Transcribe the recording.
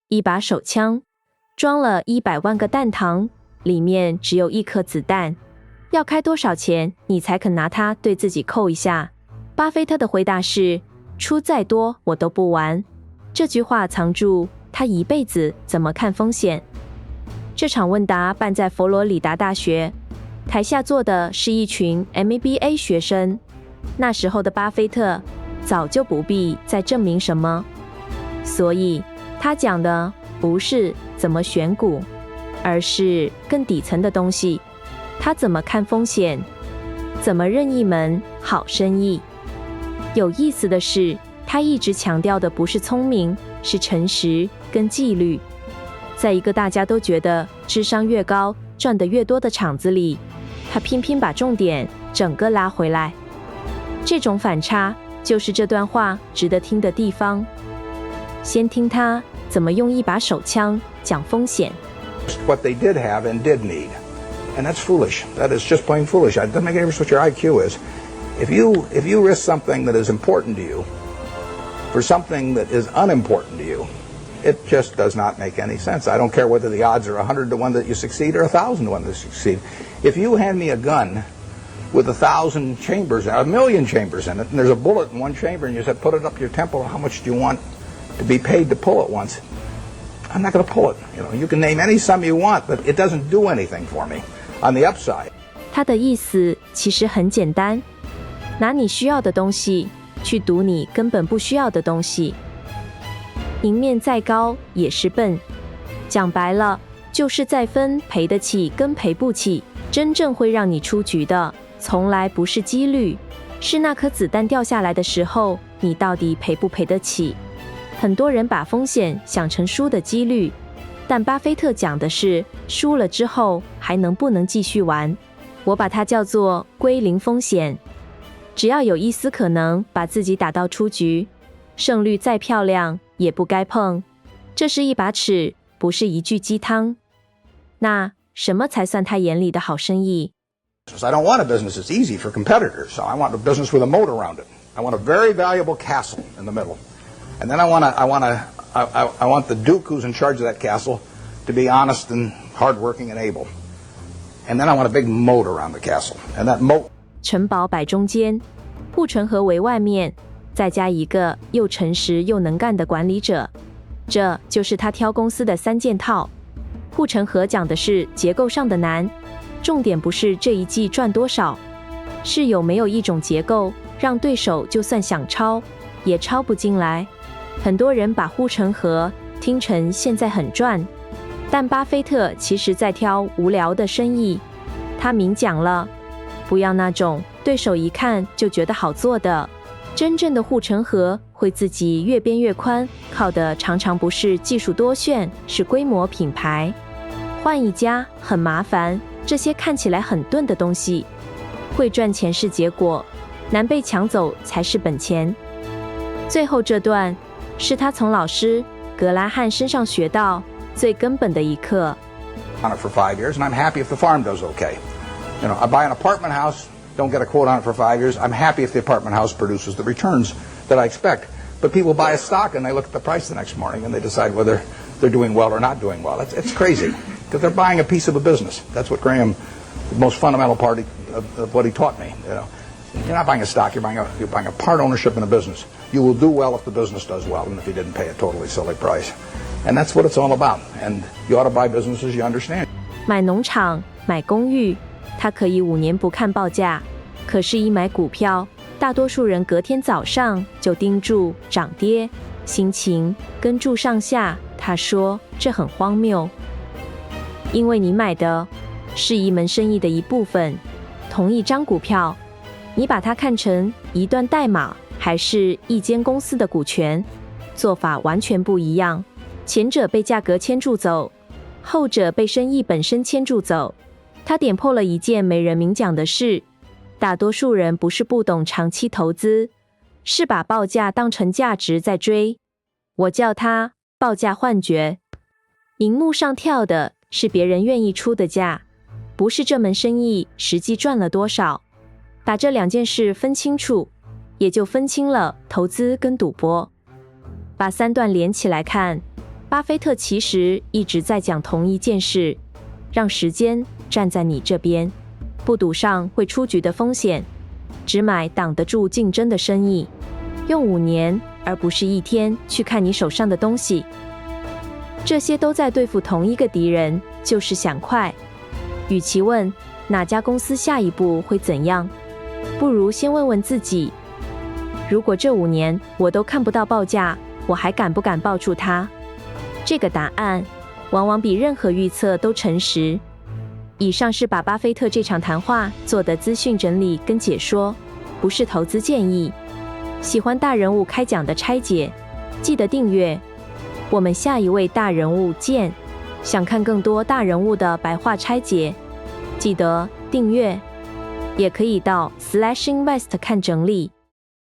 一把手枪，装了100万个弹膛，里面只有1颗子弹。要开多少钱你才肯拿它对自己扣一下？巴菲特的回答是：出再多我都不玩。这句话藏住他一辈子怎么看风险。这场问答办在佛罗里达大学，台下坐的是一群 MBA 学生。那时候的巴菲特早就不必再证明什么，所以他讲的不是怎么选股，而是更底层的东西。他怎么看风险，怎么认一门好生意。有意思的是，他一直强调的不是聪明，是诚实跟纪律。在一个大家都觉得智商越高赚得越多的场子里，他偏偏把重点整个拉回来。这种反差就是这段话值得听的地方。先听他怎么用一把手枪讲风险。 What they did have and did need, and that's foolish. That is just plain foolish. It doesn't make any difference what your IQ is. If you risk something that is important to you for something that is unimportant to you, it just does not make any sense. I don't care whether the odds are 100 to 1 that you succeed or 1,000 to 1 that you succeed. If you hand me a gun with 1,000 chambers, 1,000,000 chambers in it, and there's a bullet in one chamber, and you said put it up your temple, how much do you want to be paid to pull it once? I'm not going to pull it. You can name any sum you want, but it doesn't do anything for me on the upside. 他的意思其实很简单，拿你需要的东西去赌你根本不需要的东西，赢面再高也是笨。讲白了，就是在分赔得起跟赔不起。真正会让你出局的，从来不是几率，是那颗子弹掉下来的时候，你到底赔不赔得起。很多人把风险想成输的几率，但巴菲特讲的是输了之后还能不能继续玩。我把它叫做归零风险。只要有一丝可能把自己打到出局，胜率再漂亮也不该碰。这是一把尺，不是一句鸡汤。那什么才算他眼里的好生意？ I don't want a business that's easy for competitors. So I want a business with a moat around it. I want a very valuable castle in the middle, and then I want the duke who's in charge of that castle to be honest and hardworking and able. And then I want a big moat around the castle, and that moat. 城堡摆中间，护城河为外面，再加一个又诚实又能干的管理者。这就是他挑公司的3件套。护城河讲的是结构上的难，重点不是这一季赚多少，是有没有一种结构让对手就算想抄也抄不进来。很多人把护城河听成现在很赚，但巴菲特其实在挑无聊的生意。他明讲了，不要那种对手一看就觉得好做的。真正的护城河会自己越变越宽，靠的常常不是技术多炫，是规模品牌。换一家很麻烦，这些看起来很钝的东西，会赚钱是结果，难被抢走才是本钱。最后这段是他从老师格拉汉身上学到最根本的一课。On it for 5 years, and I'm happy if the farm does okay. I buy an apartment house, don't get a quote on it for 5 years. I'm happy if the apartment house produces the returns that I expect. But people buy a stock and they look at the price the next morning and they decide whether they're doing well or not doing well. It's crazy because they're buying a piece of a business. That's what Graham, the most fundamental part of what he taught me. You're not buying a stock. You're buying a part ownership in a business. You will do well if the business does well, and if you didn't pay a totally silly price. And that's what it's all about. And you ought to buy businesses you understand. 买农场、买公寓，他可以5年不看报价，可是一买股票，大多数人隔天早上就盯住涨跌，心情跟住上下。他说这很荒谬，因为你买的是一门生意的一部分。同一张股票，你把它看成一段代码，还是一间公司的股权，做法完全不一样。前者被价格牵住走，后者被生意本身牵住走。他点破了一件没人明讲的事，大多数人不是不懂长期投资，是把报价当成价值在追。我叫它报价幻觉。荧幕上跳的是别人愿意出的价，不是这门生意实际赚了多少。把这2件事分清楚，也就分清了投资跟赌博。把3段连起来看，巴菲特其实一直在讲同一件事，让时间站在你这边，不赌上会出局的风险，只买挡得住竞争的生意，用5年而不是1天去看你手上的东西。这些都在对付同一个敌人，就是想快。与其问哪家公司下一步会怎样，不如先问问自己，如果这5年我都看不到报价，我还敢不敢抱住它？这个答案往往比任何预测都诚实。以上是把巴菲特这场谈话做的资讯整理跟解说，不是投资建议。喜欢大人物开讲的拆解，记得订阅。我们下一位大人物见。想看更多大人物的白话拆解，记得订阅，也可以到 /invest 看整理。